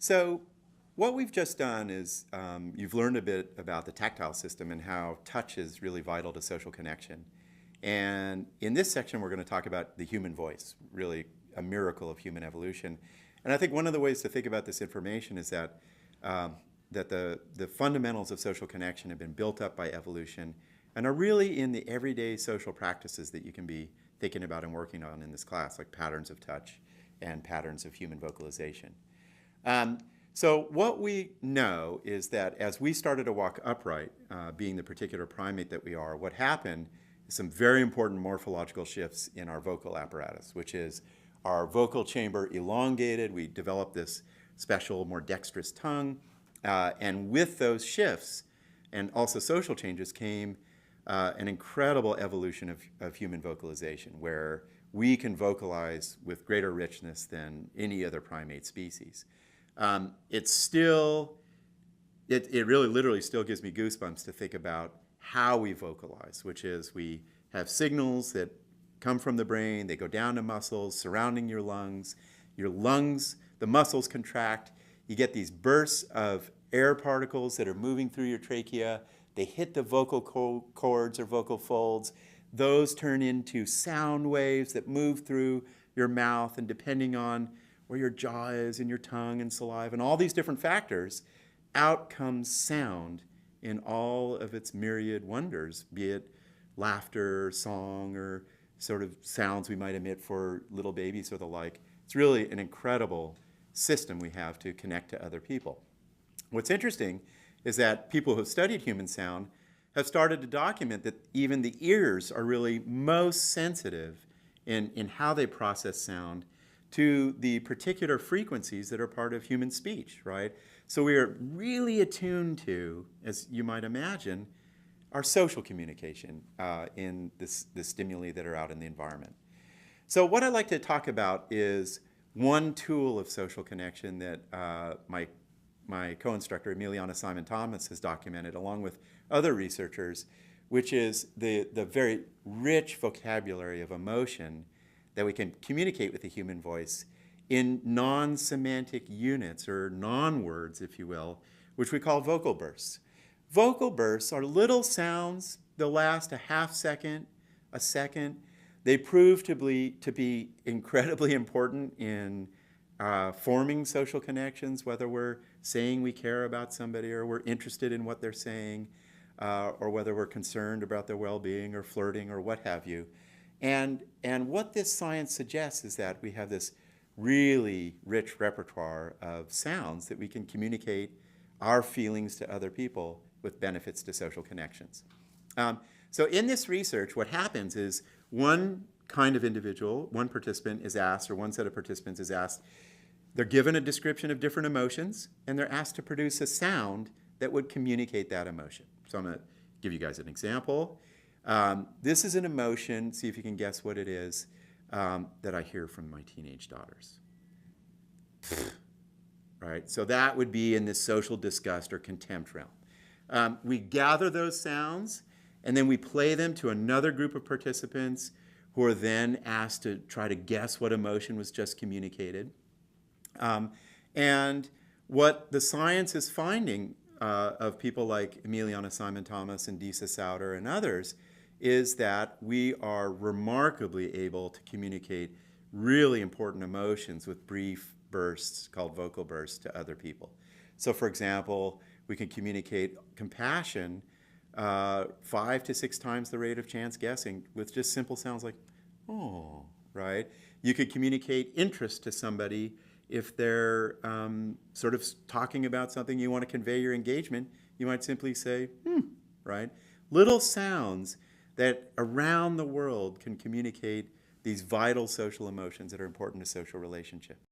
So what we've just done is you've learned a bit about the tactile system and how touch is really vital to social connection. And in this section, we're going to talk about the human voice, really a miracle of human evolution. And I think one of the ways to think about this information is that, the fundamentals of social connection have been built up by evolution and are really in the everyday social practices that you can be thinking about and working on in this class, like patterns of touch and patterns of human vocalization. So what we know is that as we started to walk upright, being the particular primate that we are, what happened is some very important morphological shifts in our vocal apparatus, which is our vocal chamber elongated. We developed this special, more dexterous tongue. And with those shifts and also social changes came an incredible evolution of human vocalization, where we can vocalize with greater richness than any other primate species. It's still, it really literally still gives me goosebumps to think about how we vocalize, which is we have signals that come from the brain, they go down to muscles surrounding your lungs, the muscles contract, you get these bursts of air particles that are moving through your trachea, they hit the vocal cords or vocal folds, those turn into sound waves that move through your mouth, and depending on where your jaw is and your tongue and saliva and all these different factors, out comes sound in all of its myriad wonders, be it laughter, song, or sort of sounds we might emit for little babies or the like. It's really an incredible system we have to connect to other people. What's interesting is that people who have studied human sound have started to document that even the ears are really most sensitive in how they process sound to the particular frequencies that are part of human speech, right? So we are really attuned to, as you might imagine, our social communication in the stimuli that are out in the environment. So what I'd like to talk about is one tool of social connection that my co-instructor, Emiliana Simon-Thomas, has documented, along with other researchers, which is the very rich vocabulary of emotion that we can communicate with the human voice in non-semantic units, or non-words, if you will, which we call vocal bursts. Vocal bursts are little sounds. They'll last a half second, a second. They prove to be incredibly important in forming social connections, whether we're saying we care about somebody or we're interested in what they're saying, or whether we're concerned about their well-being or flirting or what have you. And what this science suggests is that we have this really rich repertoire of sounds that we can communicate our feelings to other people with benefits to social connections. So in this research, what happens is one kind of individual, one participant is asked, or one set of participants is asked, they're given a description of different emotions, and they're asked to produce a sound that would communicate that emotion. So I'm going to give you guys an example. This is an emotion, see if you can guess what it is, that I hear from my teenage daughters. Right? So that would be in this social disgust or contempt realm. We gather those sounds, and then we play them to another group of participants who are then asked to try to guess what emotion was just communicated. And what the science is finding of people like Emiliana Simon-Thomas and Disa Sauter and others is that we are remarkably able to communicate really important emotions with brief bursts called vocal bursts to other people. So for example, we can communicate compassion 5 to 6 times the rate of chance guessing with just simple sounds like, oh, right? You could communicate interest to somebody if they're sort of talking about something you want to convey your engagement. You might simply say, right? Little sounds that around the world can communicate these vital social emotions that are important to social relationships.